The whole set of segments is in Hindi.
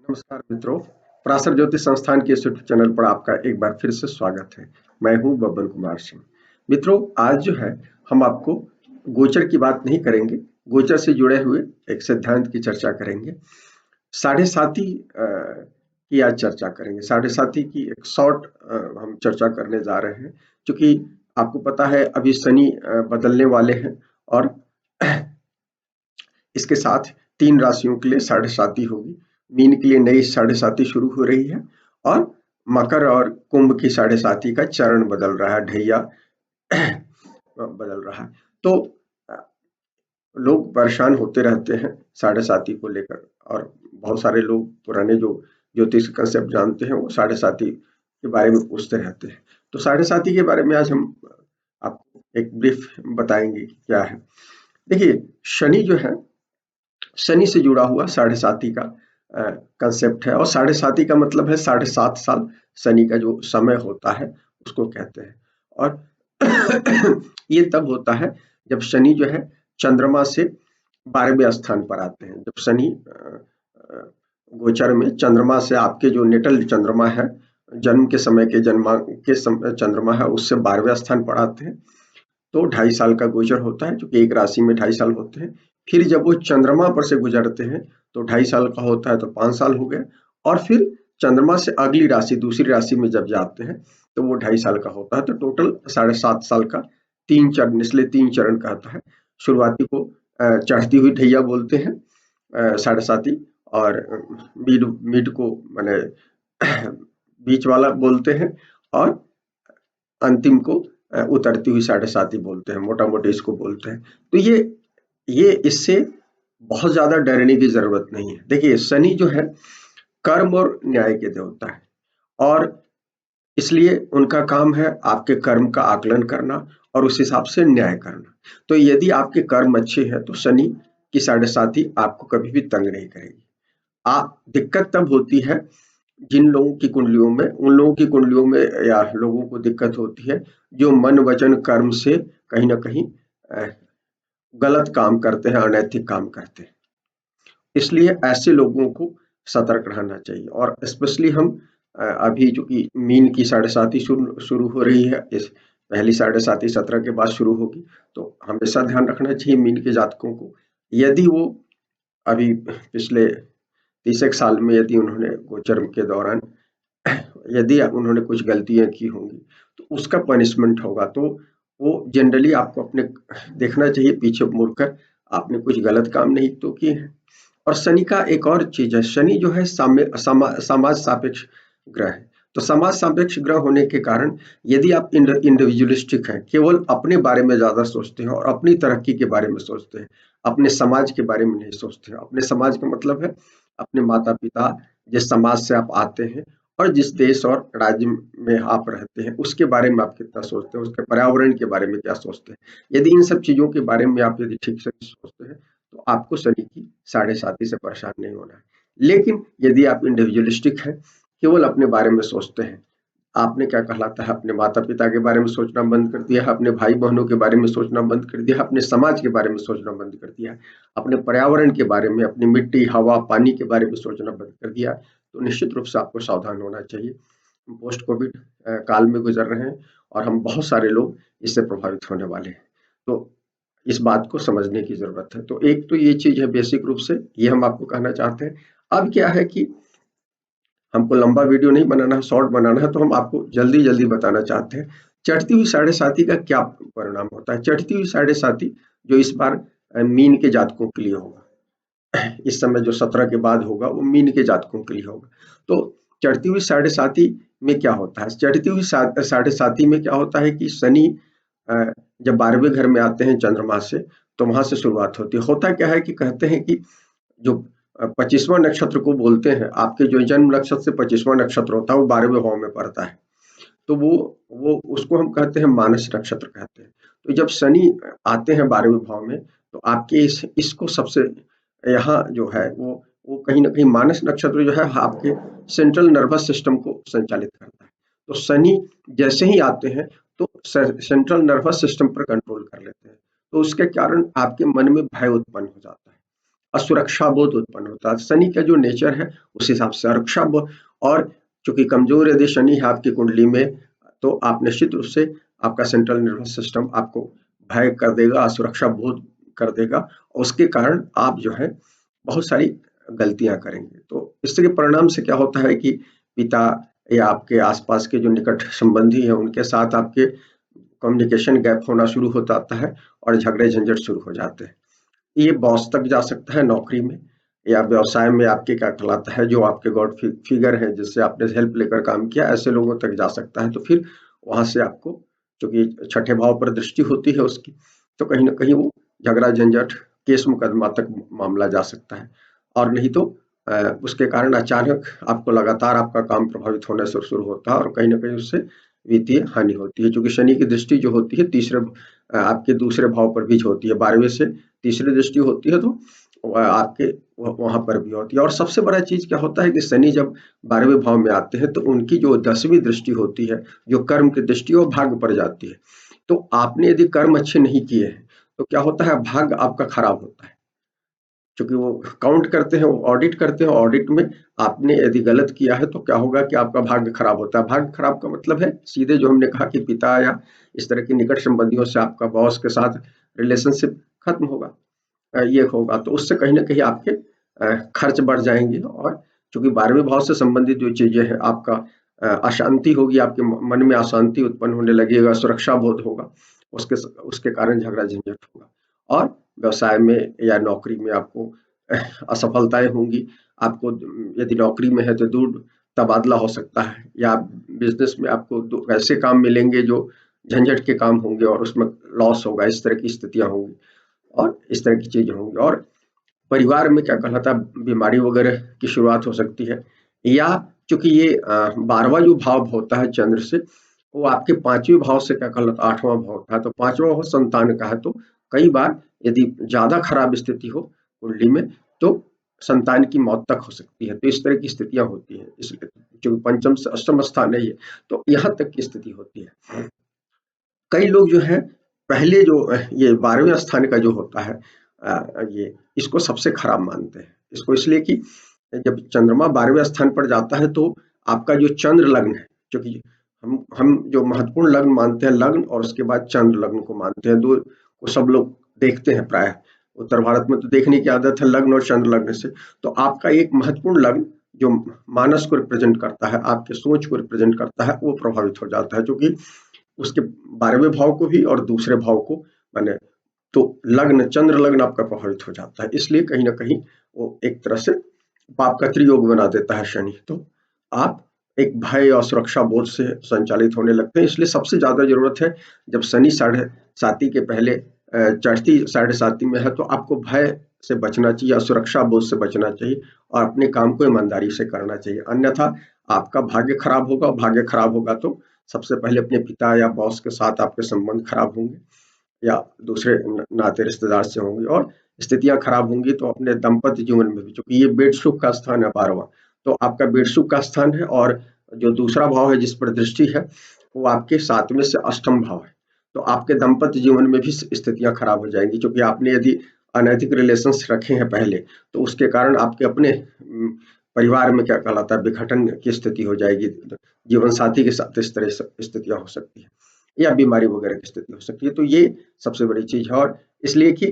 नमस्कार मित्रों, पराशर ज्योतिष संस्थान के इस यूट्यूब चैनल पर आपका एक बार फिर से स्वागत है। मैं हूं बब्बन कुमार सिंह। मित्रों, आज जो है हम आपको गोचर की बात नहीं करेंगे, गोचर से जुड़े हुए एक सिद्धांत की चर्चा करेंगे। साढ़े साती की आज चर्चा करेंगे। साढ़े साती की एक शॉर्ट हम चर्चा करने जा रहे हैं, क्योंकि आपको पता है अभी शनि बदलने वाले हैं और इसके साथ 3 राशियों के लिए साढ़े साती होगी। मीन के लिए नई साढ़े साती शुरू हो रही है और मकर और कुंभ की साढ़े साती का चरण बदल रहा है, ढैया बदल रहा है। तो अ, लोग परेशान होते रहते हैं साढ़े साती को लेकर, और बहुत सारे लोग पुराने जो ज्योतिष कंसेप्ट जानते हैं वो साढ़े साती के बारे में पूछते रहते हैं। तो साढ़े साती के बारे में आज हम आपको एक ब्रीफ बताएंगे कि क्या है। देखिए, शनि जो है, शनि से जुड़ा हुआ साढ़े साती का कंसेप्ट है, और साढ़े साती का मतलब है 7.5 साल शनि का जो समय होता है उसको कहते हैं। और ये तब होता है जब शनि जो है चंद्रमा से 12वें स्थान पर आते हैं। जब शनि गोचर में चंद्रमा से, आपके जो नेटल चंद्रमा है, जन्म के समय के चंद्रमा है, उससे 12वें स्थान पर आते हैं, तो 2.5 साल का गोचर होता है, क्योंकि एक राशि में 2.5 साल होते हैं। फिर जब वो चंद्रमा पर से गुजरते हैं तो 2.5 साल का होता है, तो 5 साल हो गए। और फिर चंद्रमा से अगली राशि, दूसरी राशि में जब जाते हैं तो वो 2.5 साल का होता है। तो टोटल 7.5 साल का 3 चरण, इसलिए 3 चरण कहता है। शुरुआती को चढ़ती हुई ढैया बोलते हैं, साढ़े साती, और मिड मिड को मैंने बीच वाला बोलते हैं, और अंतिम को उतरती हुई साढ़े साती बोलते हैं, मोटा मोटी इसको बोलते हैं। तो ये इससे बहुत ज्यादा डरने की जरूरत नहीं है। देखिए, शनि जो है कर्म और न्याय के देवता है, और इसलिए उनका काम है आपके कर्म का आकलन करना और उस हिसाब से न्याय करना। तो यदि आपके कर्म अच्छे हैं तो शनि की साढ़े साती आपको कभी भी तंग नहीं करेगी। आप दिक्कत तब होती है जिन लोगों की कुंडलियों में, उन लोगों की कुंडलियों में या लोगों को दिक्कत होती है जो मन वचन कर्म से कहीं ना कहीं अ, गलत काम करते हैं, अनैतिक काम करते हैं। इसलिए ऐसे लोगों को सतर्क रहना चाहिए। और स्पेशली हम अभी जो कि मीन की साढ़े साती शुरू शुरू हो रही है, इस पहली साढ़े साती 17 के बाद शुरू होगी, तो हमेशा ध्यान रखना चाहिए मीन के जातकों को। यदि वो अभी पिछले 30 साल में यदि उन्होंने गोचर के दौरान यदि उन्होंने कुछ गलतियां की होंगी तो उसका पनिशमेंट होगा। तो वो जनरली आपको अपने देखना चाहिए पीछे मुड़कर, आपने कुछ गलत काम नहीं तो किए हैं। और शनि का एक और चीज है, शनि जो है समाज सापेक्ष ग्रह है। तो समाज सापेक्ष ग्रह होने के कारण यदि आप इंडिविजुअलिस्टिक हैं, केवल अपने बारे में ज्यादा सोचते हैं और अपनी तरक्की के बारे में सोचते हैं, अपने समाज के बारे में नहीं सोचते हैं। अपने समाज का मतलब है अपने माता पिता, जिस समाज से आप आते हैं और जिस देश और राज्य में आप रहते हैं उसके बारे में आप कितना सोचते हैं, उसके पर्यावरण के बारे में क्या सोचते हैं। यदि इन सब चीजों के बारे में आप यदि ठीक से सोचते हैं तो आपको शनि की साढ़े साती से परेशान नहीं होना है। लेकिन यदि आप इंडिविजुअलिस्टिक हैं, केवल अपने बारे में सोचते हैं, आपने क्या कहलाता है अपने माता पिता के बारे में सोचना बंद कर दिया है, अपने भाई बहनों के बारे में सोचना बंद कर दिया है, अपने समाज के बारे में सोचना बंद कर दिया है, अपने पर्यावरण के बारे में, अपनी मिट्टी हवा पानी के बारे में सोचना बंद कर दिया, तो निश्चित रूप से आपको सावधान होना चाहिए। पोस्ट कोविड काल में गुजर रहे हैं और हम बहुत सारे लोग इससे प्रभावित होने वाले हैं। तो इस बात को समझने की जरूरत है। तो एक तो ये चीज है, बेसिक रूप से ये हम आपको कहना चाहते हैं। अब क्या है कि हमको लंबा वीडियो नहीं बनाना है, शॉर्ट बनाना है, तो हम आपको जल्दी जल्दी बताना चाहते हैं चढ़ती हुई साढ़े साती का क्या परिणाम होता है। चढ़ती हुई साढ़े साती जो इस बार मीन के जातकों के लिए होगा, इस समय जो 17 के बाद होगा वो मीन के जातकों के लिए होगा। तो चढ़ती हुई साढ़े साती में क्या होता है, चढ़ती हुई साढ़े साती में क्या होता है कि शनि अ, जब 12वें घर में आते हैं चंद्रमा से, तो वहां से शुरुआत होती है। होता क्या है कि कहते हैं कि जो 25वां नक्षत्र को बोलते हैं, आपके जो जन्म नक्षत्र से 25वां नक्षत्र होता है वो 12वें भाव में पड़ता है, तो वो उसको हम कहते हैं मानस नक्षत्र कहते हैं। तो जब शनि आते हैं 12वें भाव में, तो आपके इसको सबसे यहाँ जो है वो कहीं ना कहीं मानस नक्षत्र जो है आपके सेंट्रल नर्वस सिस्टम को संचालित करता है। तो शनि जैसे ही आते हैं तो सेंट्रल नर्वस सिस्टम पर कंट्रोल कर लेते हैं, तो उसके कारण आपके मन में भय उत्पन्न हो जाता है। असुरक्षा बोध उत्पन्न होता है। शनि का जो नेचर है उस हिसाब से सुरक्षा बोध, और चूंकि कमजोर यदि शनि है आपकी कुंडली में, तो आप निश्चित रूप से आपका सेंट्रल नर्वस सिस्टम आपको भय कर देगा, असुरक्षा बोध कर देगा, और उसके कारण आप जो है बहुत सारी गलतियां करेंगे। तो इसके परिणाम से क्या होता है कि पिता या आपके आसपास के जो निकट संबंधी हैं उनके साथ आपके कम्युनिकेशन गैप होना शुरू हो जाता है और झगड़े झंझट शुरू हो जाते हैं। ये बॉस तक जा सकता है नौकरी में, या व्यवसाय में आपके क्या कहलाता है जो आपके गॉड फिगर है जिससे आपने हेल्प लेकर काम किया, ऐसे लोगों तक जा सकता है। तो फिर वहां से आपको, क्योंकि छठे भाव पर दृष्टि होती है उसकी, तो कहीं ना कहीं वो झगड़ा झंझट केस मुकदमा तक मामला जा सकता है। और नहीं तो उसके कारण अचानक आपको लगातार आपका काम प्रभावित होने से शुरू होता है और कहीं ना कहीं उससे वित्तीय हानि होती है, क्योंकि शनि की दृष्टि जो होती है तीसरे आपके दूसरे भाव पर भी होती है, 12वें से तीसरी दृष्टि होती है, तो आपके वहां पर भी होती है। और सबसे बड़ा चीज क्या होता है कि शनि जब 12वें भाव में आते हैं तो उनकी जो 10वीं दृष्टि होती है, जो कर्म की दृष्टि, वो भाग्य पर जाती है। तो आपने यदि कर्म अच्छे नहीं किए हैं तो क्या होता है, भाग्य आपका खराब होता है, क्योंकि वो काउंट करते हैं, वो ऑडिट करते हैं। ऑडिट में आपने यदि गलत किया है तो क्या होगा कि आपका भाग्य खराब होता है। भाग्य खराब का मतलब है सीधे जो हमने कहा कि पिता या इस तरह के निकट संबंधियों से आपका बॉस के साथ रिलेशनशिप खत्म होगा, ये होगा, तो उससे कहीं ना कहीं आपके खर्च बढ़ जाएंगे। और चूंकि 12वें भाव से संबंधित जो चीजें हैं, आपका अशांति होगी, आपके मन में अशांति उत्पन्न होने लगेगा, सुरक्षा बोध होगा, उसके उसके कारण झगड़ा झंझट होगा। और व्यवसाय में या नौकरी में आपको असफलताएं होंगी। आपको यदि नौकरी में है तो दूर तबादला हो सकता है, या बिजनेस में आपको ऐसे काम मिलेंगे जो झंझट के काम होंगे और उसमें लॉस होगा, इस तरह की स्थितियां होंगी और इस तरह की चीजें होंगी। और परिवार में क्या कहलाता है, बीमारी वगैरह की शुरुआत हो सकती है। या चूंकि ये 12वां जो भाव होता है चंद्र से, वो आपके 5वें भाव से क्या कहलाता है, 8वां भाव होता है, तो 5वां भाव संतान का है। तो कई बार यदि ज्यादा खराब स्थिति हो कुंडली में तो संतान की मौत तक हो सकती है। तो इस तरह की स्थितियां होती है, इसलिए जो पंचम से अष्टम स्थान है ये, तो यहाँ तक की स्थिति होती है। कई लोग जो है पहले जो ये 12वें स्थान का जो होता है, ये इसको सबसे खराब मानते हैं। इसको इसलिए कि जब चंद्रमा 12वें स्थान पर जाता है तो आपका जो चंद्र लग्न है, क्योंकि हम जो महत्वपूर्ण लग्न मानते हैं, लग्न और उसके बाद चंद्र लग्न को मानते हैं, दो को सब लोग देखते हैं प्राय। उत्तर भारत में तो देखने की आदत है लग्न और चंद्र लग्न से। तो आपका एक महत्वपूर्ण लग्न जो मानस को रिप्रेजेंट करता है, आपके सोच को रिप्रेजेंट करता है, वो प्रभावित हो जाता है, क्योंकि उसके 12वें भाव को भी और दूसरे भाव को माने, तो लग्न चंद्र लग्न आपका प्रभावित हो जाता है। इसलिए कहीं ना कहीं वो एक तरह से पाप का त्रियोग बना देता है शनि। तो आप एक भय और सुरक्षा बोध से संचालित होने लगते हैं। इसलिए सबसे ज्यादा जरूरत है, जब शनि साढ़े साथी के पहले चढ़ती साढ़े साथी में है, तो आपको भय से बचना चाहिए, सुरक्षा बोध से बचना चाहिए और अपने काम को ईमानदारी से करना चाहिए। अन्यथा आपका भाग्य खराब होगा, और भाग्य खराब होगा तो सबसे पहले अपने पिता या बॉस के साथ आपके संबंध खराब होंगे, या दूसरे नाते रिश्तेदार से होंगे। और स्थितियां खराब होंगी तो अपने दाम्पत्य जीवन में भी, क्योंकि ये बेड सुख का स्थान है 12वां, तो आपका बेड सुख का स्थान है। और जो दूसरा भाव है जिस पर दृष्टि है, वो आपके 7वें से अष्टम भाव है। तो आपके दाम्पत्य जीवन में भी स्थितियां खराब हो जाएंगी, क्योंकि आपने यदि अनैतिक रिलेशंस रखे हैं पहले, तो उसके कारण आपके अपने परिवार में क्या कहलाता है, विघटन की स्थिति हो जाएगी, जीवन साथी के साथ इस तरह स्थितियां हो सकती है, या बीमारी वगैरह की स्थिति हो सकती है। तो ये सबसे बड़ी चीज है। और इसलिए कि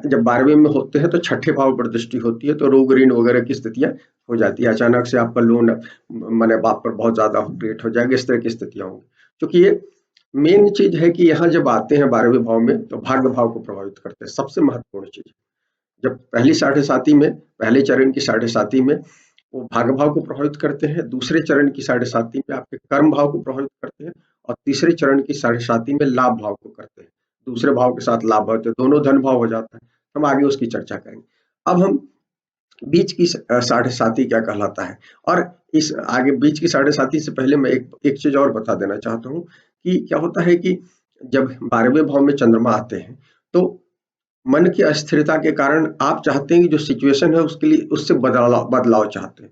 जब 12वें में होते हैं तो छठे भाव पर दृष्टि होती है, तो रोग ऋण वगैरह की स्थितियां हो जाती है। अचानक से आपका लोन माने बाप पर बहुत ज्यादा क्रिएट हो जाएगा, इस तरह की स्थितियां होंगी। क्योंकि ये मेन चीज है कि यहाँ जब आते हैं 12वें भाव में तो भाग्य भाव को प्रभावित करते हैं, सबसे महत्वपूर्ण चीज। जब पहली साढ़े साथी में, पहले चरण की साढ़े साथी में वो भाग्य भाव को प्रभावित करते हैं, दूसरे चरण की साढ़े साथी में आपके कर्म भाव को प्रभावित करते हैं, और तीसरे चरण की साढ़े साथी में लाभ भाव को करते हैं। दूसरे भाव के साथ लाभ भाव, तो दोनों धन भाव हो जाता है। हम आगे उसकी चर्चा करेंगे। अब हम बीच की साढ़े साथी क्या कहलाता है, और इस आगे बीच की साढ़े साथी से पहले मैं एक चीज और बता देना चाहता हूँ कि क्या होता है कि जब 12वें भाव में चंद्रमा आते हैं तो मन की अस्थिरता के कारण आप चाहते हैं कि जो सिचुएशन है उसके लिए उससे बदलाव बदलाव चाहते हैं।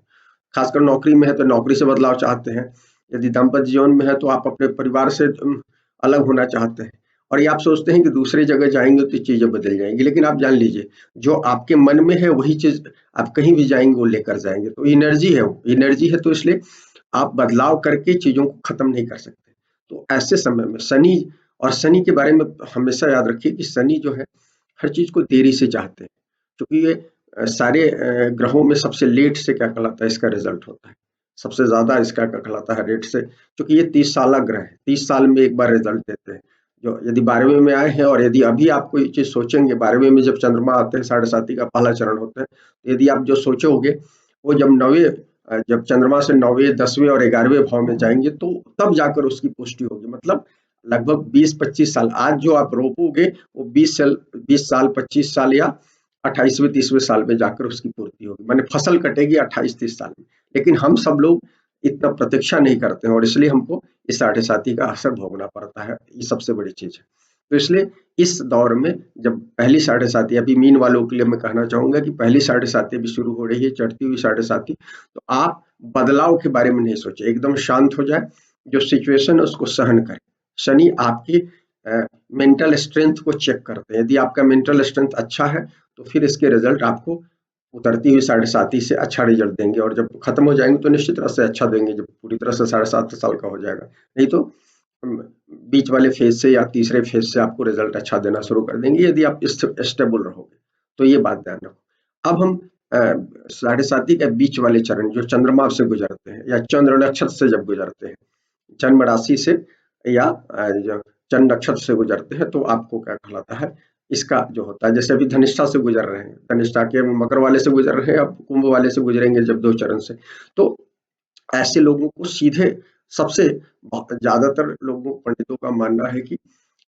खासकर नौकरी में है तो नौकरी से बदलाव चाहते हैं, यदि दाम्पत्य जीवन में है तो आप अपने परिवार से अलग होना चाहते हैं। और ये आप सोचते हैं कि दूसरी जगह जाएंगे तो चीजें बदल जाएंगी, लेकिन आप जान लीजिए जो आपके मन में है वही चीज आप कहीं भी जाएंगे वो लेकर जाएंगे। तो एनर्जी है, वो एनर्जी है, तो इसलिए आप बदलाव करके चीजों को खत्म नहीं कर सकते। तो ऐसे समय में शनि, और शनि के बारे में हमेशा याद रखिए कि शनि जो है हर चीज को देरी से चाहते हैं, क्योंकि ये सारे ग्रहों में सबसे लेट से क्या कहलाता है इसका रिजल्ट होता है, सबसे ज्यादा इसका क्या कहलाता है लेट से, क्योंकि ये 30 साल ग्रह है, 30 साल में एक बार रिजल्ट देते हैं। जो यदि 12वें में आए हैं और यदि अभी आप कोई चीज सोचेंगे, 12वें में जब चंद्रमा आते हैं, साढ़े साथी का पहला चरण होता है, तो यदि आप जो सोचोगे वो जब जब चंद्रमा से 9वें 10वें और 11वें भाव में जाएंगे तो तब जाकर उसकी पुष्टि होगी। मतलब लगभग 20-25 साल, आज जो आप रोपोगे वो 20 साल 25 साल या 28वें 30वें साल में जाकर उसकी पूर्ति होगी, माने फसल कटेगी 28-30 साल में। लेकिन हम सब लोग इतना प्रतीक्षा नहीं करते हैं और इसलिए हमको इस साढ़े साथी का असर भोगना पड़ता है, ये सबसे बड़ी चीज है। तो इसलिए इस दौर में जब पहली साढ़े साथी, अभी मीन वालों के लिए मैं कहना चाहूंगा कि पहली साढ़े साथी भी शुरू हो रही है, चढ़ती हुई साढ़े साथी, तो आप बदलाव के बारे में नहीं सोचे, एकदम शांत हो जाए, जो सिचुएशन है उसको सहन करें। शनि आपकी मेंटल स्ट्रेंथ को चेक करते हैं, यदि आपका मेंटल स्ट्रेंथ अच्छा है तो फिर इसके रिजल्ट आपको उतरती हुई साढ़े साथी से अच्छा रिजल्ट देंगे, और जब खत्म हो जाएंगे तो निश्चित तरह से अच्छा देंगे, जब पूरी तरह से 7.5 साल का हो जाएगा। नहीं तो बीच वाले फेज से या तीसरे फेज से आपको रिजल्ट अच्छा देना शुरू कर देंगे, यदि आप स्टेबल रहोगे। तो ये बात ध्यान रखो। अब हम साढ़े साथी के बीच वाले चरण जो चंद्रमा से गुजरते हैं या चंद्र नक्षत्र से जब गुजरते हैं, जन्म राशि से या जो चंद्र नक्षत्र से गुजरते हैं, तो आपको क्या कहलाता है इसका जो होता है, जैसे अभी धनिष्ठा से गुजर रहे हैं, धनिष्ठा के मकर वाले से गुजर रहे हैं, अब कुंभ वाले से गुजरेंगे जब 2 चरण से, तो ऐसे लोगों को सीधे सबसे ज्यादातर लोगों पंडितों का मानना है कि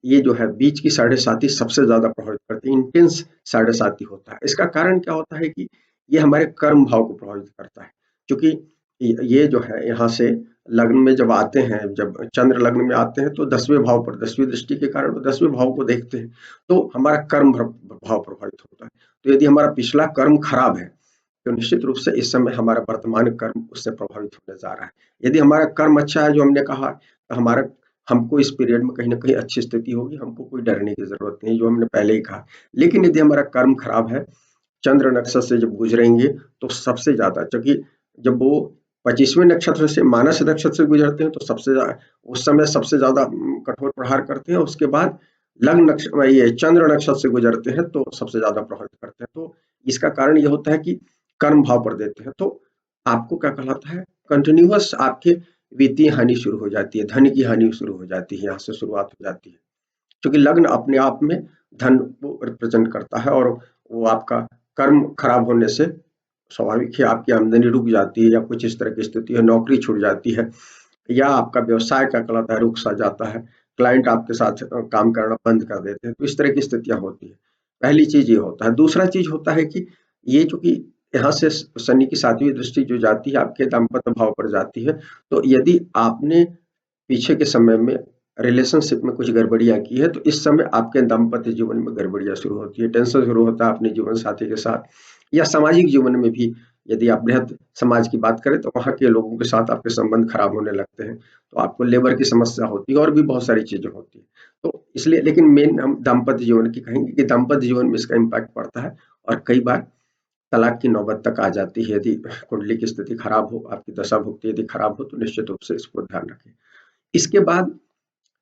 ये जो है बीच की साढ़े साथी सबसे ज्यादा प्रभावित करती है, इंटेंस साढ़े साथी होता है। इसका कारण क्या होता है कि ये हमारे कर्म भाव को प्रभावित करता है, क्योंकि ये जो है यहाँ से लग्न में जब आते हैं, जब चंद्र लग्न में आते हैं तो 10वें भाव पर, 10वीं दृष्टि के कारण वो 10वें भाव को देखते हैं, तो हमारा कर्म भाव प्रभावित होता है। तो यदि हमारा पिछला कर्म खराब है तो निश्चित रूप से इस समय हमारा वर्तमान कर्म उससे प्रभावित होने जा रहा है। यदि हमारा कर्म अच्छा है, जो हमने कहा, तो हमारा हमको इस पीरियड में कहीं न कहीं अच्छी स्थिति होगी, हमको कोई डरने की ज़रूरत नहीं, जो हमने पहले ही कहा। लेकिन यदि हमारा कर्म खराब है, चंद्र नक्षत्र से जब गुजरेंगे तो सबसे ज़्यादा, क्योंकि जब वो 25वें नक्षत्र से मानस नक्षत्र से गुजरते हैं तो सबसे उस समय सबसे ज़्यादा कठोर प्रहार करते हैं, उसके बाद लग्न नक्षत्र ये चंद्र नक्षत्र से गुजरते हैं तो सबसे ज़्यादा प्रभावित करते हैं। तो इसका कारण ये होता है कि कर्म भाव पर देते हैं, तो आपको क्या कहलाता है कंटिन्यूअस आपके वित्तीय हानि शुरू हो जाती है, धन की हानि शुरू हो जाती है, यहाँ से शुरुआत हो जाती है, क्योंकि लग्न अपने आप में धन को रिप्रेजेंट करता है, और वो आपका कर्म खराब होने से स्वाभाविक है आपकी आमदनी रुक जाती है, या कुछ इस तरह की स्थिति है, नौकरी छूट जाती है, या आपका व्यवसाय क्या कहलाता है रुक सा जाता है, क्लाइंट आपके साथ काम करना बंद कर देते हैं, तो इस तरह की स्थितियां होती है। पहली चीज ये होता है। दूसरा चीज होता है कि ये चूंकि यहाँ से शनि की 7वीं दृष्टि जो जाती है आपके दाम्पत्य भाव पर जाती है, तो यदि आपने पीछे के समय में रिलेशनशिप में कुछ गड़बड़ियां की है तो इस समय आपके दाम्पत्य जीवन में गड़बड़ियां शुरू होती है, टेंशन शुरू होता है अपने जीवन साथी के साथ, या सामाजिक जीवन में भी यदि आप बृहद समाज की बात करें तो वहाँ के लोगों के साथ आपके संबंध खराब होने लगते हैं, तो आपको लेबर की समस्या होती है और भी बहुत सारी चीजें होती है। तो इसलिए लेकिन मेन हम दाम्पत्य जीवन की कहेंगे कि दाम्पत्य जीवन में इसका इम्पैक्ट पड़ता है, और कई बार तलाक की नौबत तक आ जाती है यदि कुंडली की स्थिति खराब हो, आपकी दशा भुक्ति यदि खराब हो, तो निश्चित रूप से इसको ध्यान रखें। इसके बाद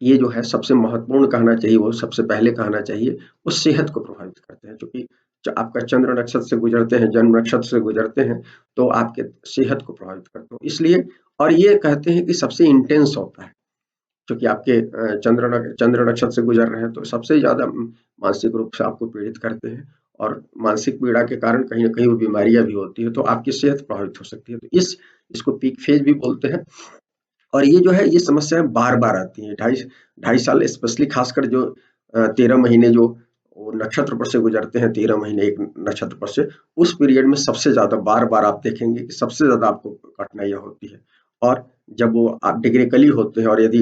ये जो है सबसे महत्वपूर्ण कहना चाहिए, वो सबसे पहले कहना चाहिए, वो सेहत को प्रभावित करते हैं, क्योंकि आपका चंद्र नक्षत्र से गुजरते हैं, जन्म नक्षत्र से गुजरते हैं, तो आपके सेहत को प्रभावित करते हैं इसलिए। और ये कहते हैं कि सबसे इंटेंस होता है, क्योंकि आपके चंद्र नक्षत्र से गुजर रहे हैं तो सबसे ज्यादा मानसिक रूप से आपको पीड़ित करते हैं, और मानसिक पीड़ा के कारण कहीं ना कहीं वो बीमारियां भी होती है, तो आपकी सेहत प्रभावित हो सकती है। तो इसको पीक फेज भी बोलते हैं। और ये जो है ये समस्याएं बार बार आती हैं, ढाई ढाई साल स्पेशली, खासकर जो 13 महीने जो वो नक्षत्र पर से गुजरते हैं, 13 महीने एक नक्षत्र पर से, उस पीरियड में सबसे ज्यादा बार बार आप देखेंगे कि सबसे ज्यादा आपको कठिनाइयां होती है। और जब वो आप डिग्रिकली होते हैं और यदि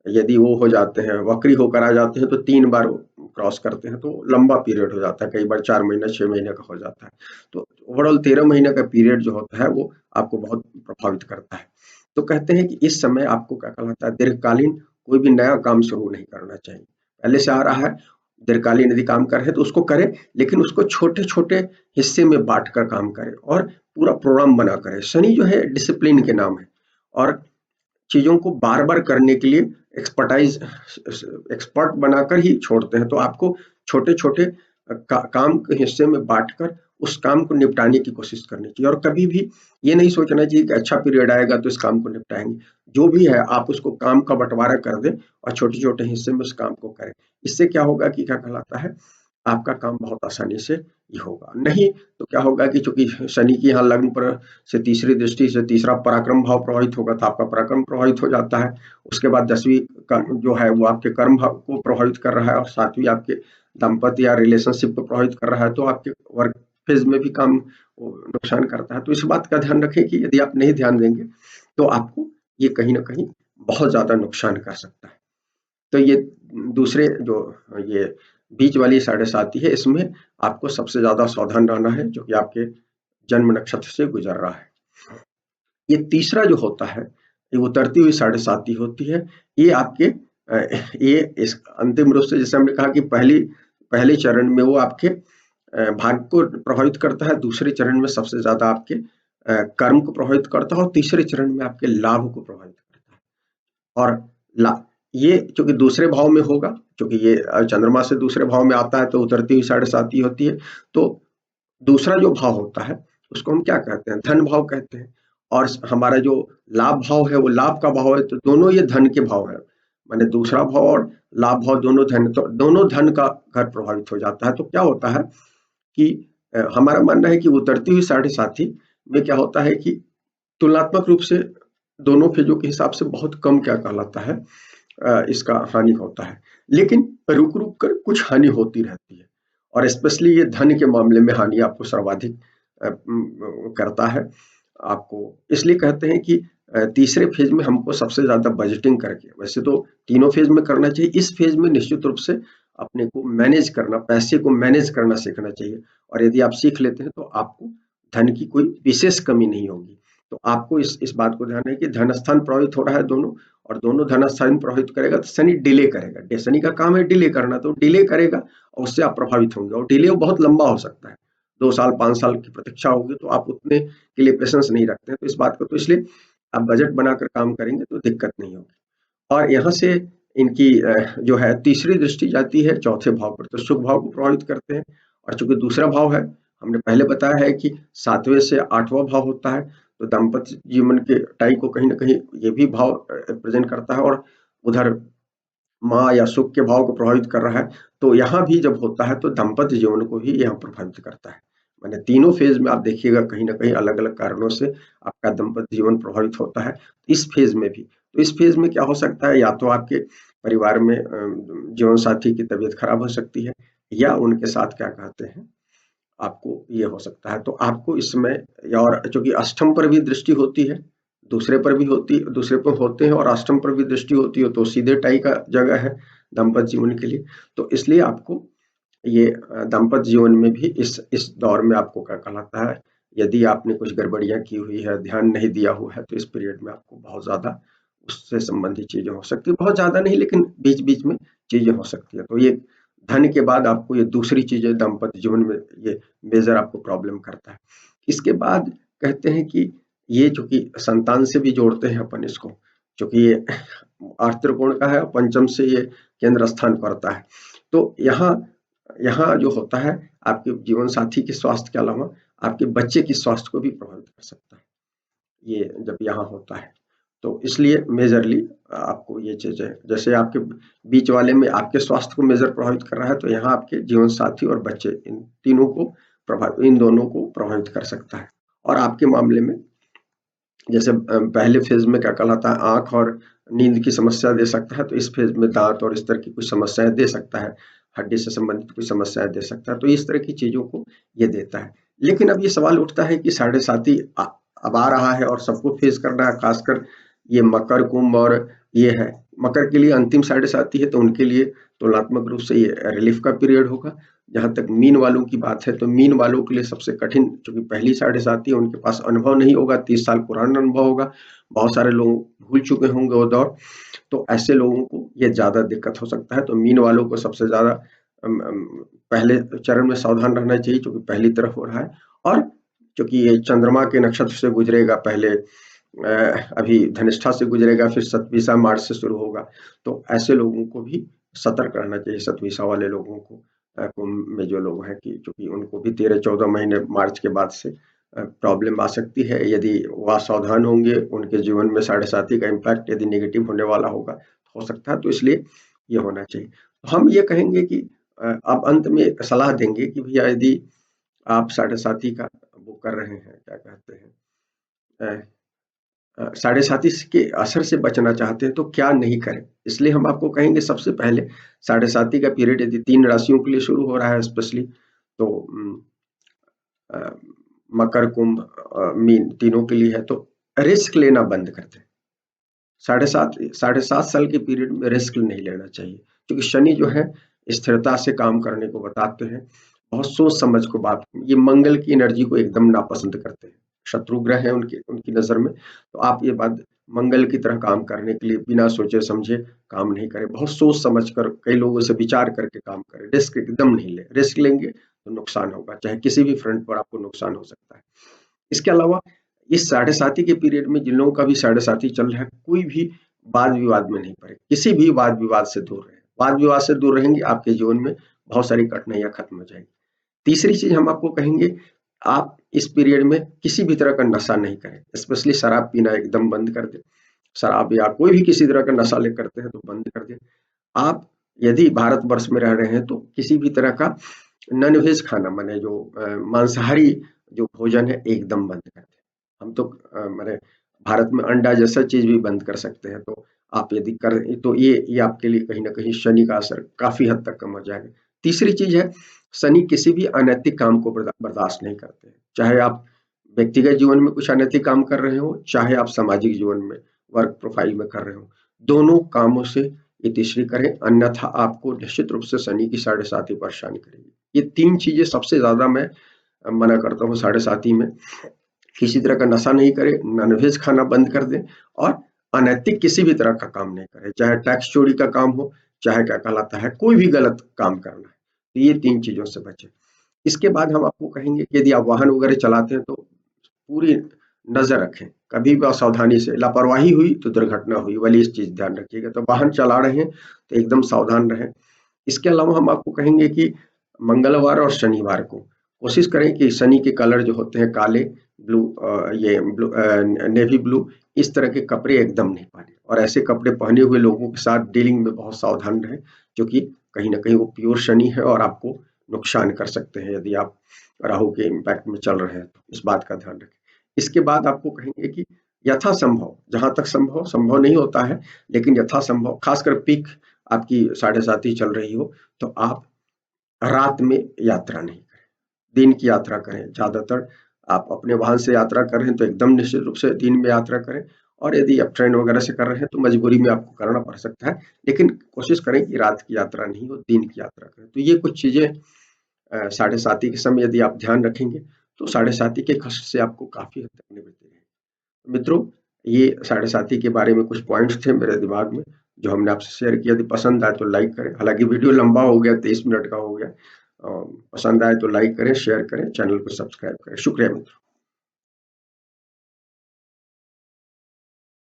यदि वो हो जाते हैं, वक्री होकर आ जाते हैं, तो 3 बार क्रॉस करते हैं तो लंबा पीरियड हो जाता है, कई बार 4 महीने 6 महीने का हो जाता है। तो ओवरऑल 13 महीने का पीरियड जो होता है वो आपको बहुत प्रभावित करता है। तो कहते हैं कि इस समय आपको क्या कहलाता है दीर्घकालीन कोई भी नया काम शुरू नहीं करना चाहिए, पहले से आ रहा है, दीर्घकालीन यदि काम कर रहे हैं तो उसको करें, लेकिन उसको छोटे-छोटे हिस्से में बाँट कर काम करें और पूरा प्रोग्राम बना करें। शनि जो है डिसिप्लिन के नाम है और चीज़ों को बार-बार करने के लिए एक्सपर्ट बनाकर ही छोड़ते हैं। तो आपको छोटे-छोटे काम के हिस्से में बाँटकर उस काम को निपटाने की कोशिश करनी चाहिए और कभी भी ये नहीं सोचना चाहिए कि अच्छा पीरियड आएगा तो इस काम को निपटाएँगे। जो भी है आप उसको काम का बँटवारा कर दें और छोटे-छोटे हिस्से में उस काम को करें। इससे क्या होगा कि क्या कहलाता है, आपका काम बहुत आसानी से ही होगा। नहीं तो क्या होगा कि चूँकि शनि की यहाँ लग्न पर से तीसरी दृष्टि से तीसरा पराक्रम भाव प्रभावित होगा तो आपका पराक्रम प्रभावित हो जाता है। उसके बाद 10वीं का जो है वो आपके कर्म भाव को प्रभावित कर रहा है और 7वीं आपके दाम्पत्य या रिलेशनशिप को प्रभावित कर रहा है, तो आपके वर्क फेज में भी काम नुकसान करता है। तो इस बात का ध्यान रखें कि यदि आप नहीं ध्यान देंगे तो आपको ये कहीं ना कहीं बहुत ज्यादा नुकसान कर सकता है। तो ये दूसरे जो ये बीच वाली 7.5 है, इसमें आपको सबसे ज्यादा सावधान रहना है जो कि आपके जन्म नक्षत्र से गुजर रहा है। ये तीसरा जो होता है, ये उतरती हुई 7.5 होती है। ये आपके ये इस अंतिम रूप से जैसे हमने कहा कि पहले चरण में वो आपके भाग्य को प्रभावित करता है, दूसरे चरण में सबसे ज्यादा आपके कर्म को प्रभावित करता है और तीसरे चरण में आपके लाभ को प्रभावित करता है। और ला ये चूंकि दूसरे भाव में होगा, क्योंकि ये चंद्रमा से दूसरे भाव में आता है तो उतरती हुई 7.5 होती है। तो दूसरा जो भाव होता है उसको हम क्या कहते हैं, धन भाव कहते हैं। और हमारा जो लाभ भाव है वो लाभ का भाव है, तो दोनों ये धन के भाव है। माने दूसरा भाव और लाभ भाव दोनों धन, तो दोनों धन का घर प्रभावित हो जाता है। तो क्या होता है कि हमारा मानना है कि उतरती हुई 7.5 में क्या होता है कि तुलनात्मक रूप से दोनों फेजों के हिसाब से बहुत कम क्या कहलाता है, इसका हानि होता है। लेकिन रुक रुक कर कुछ हानि होती रहती है और स्पेशली ये धन के मामले में हानि आपको सर्वाधिक करता है। आपको इसलिए कहते हैं कि तीसरे फेज में हमको सबसे ज्यादा बजटिंग करके, वैसे तो तीनों फेज में करना चाहिए, इस फेज में निश्चित रूप से अपने को मैनेज करना, पैसे को मैनेज करना सीखना चाहिए। और यदि आप सीख लेते हैं तो आपको धन की कोई विशेष कमी नहीं होगी। तो आपको इस बात को ध्यान है कि धन स्थान प्रभावित हो रहा है दोनों, और दोनों धन स्थान प्रभावित करेगा तो शनि डिले करेगा। शनि का काम है डिले करना, तो डिले करेगा और उससे आप प्रभावित होंगे और डिले बहुत लंबा हो सकता है। 2 साल 5 साल की प्रतीक्षा होगी तो आप उतने के लिए पेशेंस नहीं रखते हैं। तो इस बात को, तो इसलिए आप बजट बनाकर काम करेंगे तो दिक्कत नहीं होगी। और यहाँ से इनकी जो है तीसरी दृष्टि जाती है चौथे भाव पर, तो सुख भाव को प्रभावित करते हैं। और चूंकि दूसरा भाव है, हमने पहले बताया है कि 7वें से 8वां भाव होता है, तो दाम्पत्य जीवन के टाई को कहीं ना कहीं ये भी भाव रिप्रेजेंट करता है और उधर माँ या सुख के भाव को प्रभावित कर रहा है। तो यहाँ भी जब होता है तो दाम्पत्य जीवन को भी यहाँ प्रभावित करता है। मैंने तीनों फेज में आप देखिएगा कहीं ना कहीं अलग अलग कारणों से आपका दाम्पत्य जीवन प्रभावित होता है। इस फेज में भी, तो इस फेज में क्या हो सकता है, या तो आपके परिवार में जीवन साथी की तबीयत खराब हो सकती है, या उनके साथ क्या कहते हैं आपको ये हो सकता है। तो आपको इसमें, और चूंकि अष्टम पर भी दृष्टि होती है, दूसरे पर भी होती, दूसरे पर होते हैं और अष्टम पर भी दृष्टि होती है, तो सीधे टाई का जगह है दाम्पत्य जीवन के लिए। तो इसलिए आपको ये दाम्पत्य जीवन में भी इस दौर में आपको क्या कहलाता है, यदि आपने कुछ गड़बड़ियां की हुई है, ध्यान नहीं दिया हुआ है, तो इस पीरियड में आपको बहुत ज्यादा उससे संबंधित चीजें हो सकती है। बहुत ज्यादा नहीं, लेकिन बीच बीच में चीजें हो सकती है। तो ये धन के बाद आपको ये दूसरी चीजें दाम्पत्य जीवन में ये मेजर आपको प्रॉब्लम करता है। इसके बाद कहते हैं कि ये चूंकि संतान से भी जोड़ते हैं अपन इसको, चूंकि ये 8 त्रिकोण का है, पंचम से ये केंद्र स्थान पड़ता है। तो यहाँ यहाँ जो होता है आपके जीवन साथी के स्वास्थ्य के अलावा आपके बच्चे की स्वास्थ्य को भी प्रभावित कर सकता है, ये जब यहाँ होता है। तो इसलिए मेजरली आपको ये चीजें, जैसे आपके बीच वाले में आपके स्वास्थ्य को मेजर प्रभावित कर रहा है, तो यहाँ आपके जीवन साथी और बच्चे, इन तीनों को इन दोनों को प्रभावित कर सकता है। और आपके मामले में जैसे पहले फेज में क्या कहलाता है, आंख और नींद की समस्या दे सकता है, तो इस फेज में दांत और इस तरह की कुछ समस्याएं दे सकता है, हड्डी से संबंधित कुछ समस्याएं दे सकता है। तो इस तरह की चीजों को ये देता है। लेकिन अब ये सवाल उठता है कि 7.5 अब आ रहा है और सबको फेस करना है, खासकर ये मकर कुंभ और ये है, मकर के लिए अंतिम 7.5 है, तो उनके लिए तुलनात्मक रूप से ये रिलीफ का पीरियड होगा। जहां तक मीन वालों की बात है तो मीन वालों के लिए सबसे कठिन, क्योंकि पहली साढ़े साथी है, उनके पास अनुभव नहीं होगा, 30 साल पुराना अनुभव होगा, बहुत सारे लोग भूल चुके होंगे वो दौर, तो ऐसे लोगों को ये ज्यादा दिक्कत हो सकता है। तो मीन वालों को सबसे ज्यादा पहले चरण में सावधान रहना चाहिए, क्योंकि पहली तरफ हो रहा है, और क्योंकि ये चंद्रमा के नक्षत्र से गुजरेगा, पहले अभी धनिष्ठा से गुजरेगा, फिर सतविसा मार्च से शुरू होगा, तो ऐसे लोगों को भी सतर्क रहना चाहिए, सतविसा वाले लोगों को, कुंभ में जो लोग हैं, कि क्योंकि उनको भी 13-14 महीने मार्च के बाद से प्रॉब्लम आ सकती है। यदि वह सावधान होंगे, उनके जीवन में साढ़े साथी का इम्पैक्ट यदि नेगेटिव होने वाला होगा, तो हो सकता है, तो इसलिए ये होना चाहिए। तो हम ये कहेंगे कि अब अंत में एक सलाह देंगे कि भैया यदि आप साढ़े साथी का वो कर रहे हैं, क्या कहते हैं, साढ़े साथी के असर से बचना चाहते हैं, तो क्या नहीं करें। इसलिए हम आपको कहेंगे, सबसे पहले साढ़े साथी का पीरियड यदि 3 राशियों के लिए शुरू हो रहा है स्पेशली, तो अ, मकर, कुंभ, मीन तीनों के लिए है, तो रिस्क लेना बंद कर दें। साढ़े सात साल के पीरियड में रिस्क नहीं लेना चाहिए, क्योंकि शनि जो है स्थिरता से काम करने को बताते हैं, बहुत सोच समझ को बात, ये मंगल की एनर्जी को एकदम नापसंद करते हैं, शत्रु ग्रह है उनकी उनकी नजर में। तो आप ये बात, मंगल की तरह काम करने के लिए बिना सोचे समझे काम नहीं करें, बहुत सोच समझ कर, कई लोगों से विचार करके काम करें, रिस्क एकदम नहीं ले, रिस्क लेंगे तो नुकसान होगा, चाहे किसी भी फ्रंट पर आपको नुकसान हो सकता है। इसके अलावा इस साढ़े साथी के पीरियड में जिन लोगों का भी साढ़े साथी चल रहा है, कोई भी वाद विवाद में नहीं पड़े, किसी भी वाद विवाद से दूर रहे, वाद विवाद से दूर रहेंगे, आपके जीवन में बहुत सारी कठिनाइयां खत्म हो जाएंगी। तीसरी चीज हम आपको कहेंगे, आप इस पीरियड में किसी भी तरह का नशा नहीं करें, स्पेशली शराब पीना एकदम बंद कर दें, शराब या कोई भी किसी तरह का नशा ले करते हैं तो बंद कर दें। आप यदि भारतवर्ष में रह रहे हैं तो किसी भी तरह का नॉन वेज खाना, माने जो मांसाहारी जो भोजन है, एकदम बंद कर दें। हम तो माने भारत में अंडा जैसा चीज भी बंद कर सकते हैं, तो आप यदि कर, तो ये आपके लिए कहीं ना कहीं शनि का असर काफी हद तक कम हो जाएगा। तीसरी चीज है, शनि किसी भी अनैतिक काम को बर्दाश्त नहीं करते हैं, चाहे आप व्यक्तिगत जीवन में कुछ अनैतिक काम कर रहे हो, चाहे आप सामाजिक जीवन में वर्क प्रोफाइल में कर रहे हो, दोनों कामों से इतिश्री करें, अन्यथा आपको निश्चित रूप से शनि की साढ़े साथी परेशानी करेगी। ये 3 चीजें सबसे ज्यादा मैं मना करता हूँ साढ़े साथी में। किसी तरह का नशा नहीं करें, नॉनवेज खाना बंद कर दें, और अनैतिक किसी भी तरह का काम नहीं करें, चाहे टैक्स चोरी का काम हो, चाहे क्या कहलाता है कोई भी गलत काम करना है, तो ये 3 चीजों से बचें। इसके बाद हम आपको कहेंगे कि यदि आप वाहन वगैरह चलाते हैं तो पूरी नजर रखें, कभी भी असावधानी से लापरवाही हुई तो दुर्घटना हुई, वाली इस चीज ध्यान रखिएगा। तो वाहन चला रहे हैं तो एकदम सावधान रहें। इसके अलावा हम आपको कहेंगे कि मंगलवार और शनिवार को कोशिश करें कि शनि के कलर जो होते हैं काले, ब्लू, ये ब्लू, नेवी ब्लू, इस तरह के कपड़े एकदम नहीं पहने, और ऐसे कपड़े पहने हुए लोगों के साथ डीलिंग में बहुत सावधान रहें, क्योंकि कहीं ना कहीं वो प्योर शनि है और आपको नुकसान कर सकते हैं यदि आप राहु के इम्पैक्ट में चल रहे हैं, तो इस बात का ध्यान रखें। इसके बाद आपको कहेंगे कि यथासंभव, जहां तक संभव, संभव नहीं होता है, लेकिन यथासंभव, खासकर पीक आपकी साढ़े साथी चल रही हो, तो आप रात में यात्रा नहीं करें, दिन की यात्रा करें। ज्यादातर आप अपने वाहन से यात्रा कर रहे हैं तो एकदम निश्चित रूप से दिन में यात्रा करें, और यदि आप ट्रेन वगैरह से कर रहे हैं तो मजबूरी में आपको करना पड़ सकता है, लेकिन कोशिश करें कि रात की यात्रा नहीं हो, दिन की यात्रा करें। तो ये कुछ चीजें साढ़े साथी के समय यदि आप ध्यान रखेंगे, तो साढ़े साथी के कष्ट से आपको काफी हद तक निवृत्ति रहेगी। मित्रों, ये साढ़े साथी के बारे में कुछ पॉइंट्स थे मेरे दिमाग में, जो हमने आपसे शेयर किया। यदि पसंद आए तो लाइक करें, हालांकि वीडियो लंबा हो गया, 23 मिनट का हो गया। पसंद आए तो लाइक करें, शेयर करें, चैनल को सब्सक्राइब करें। शुक्रिया मित्रों।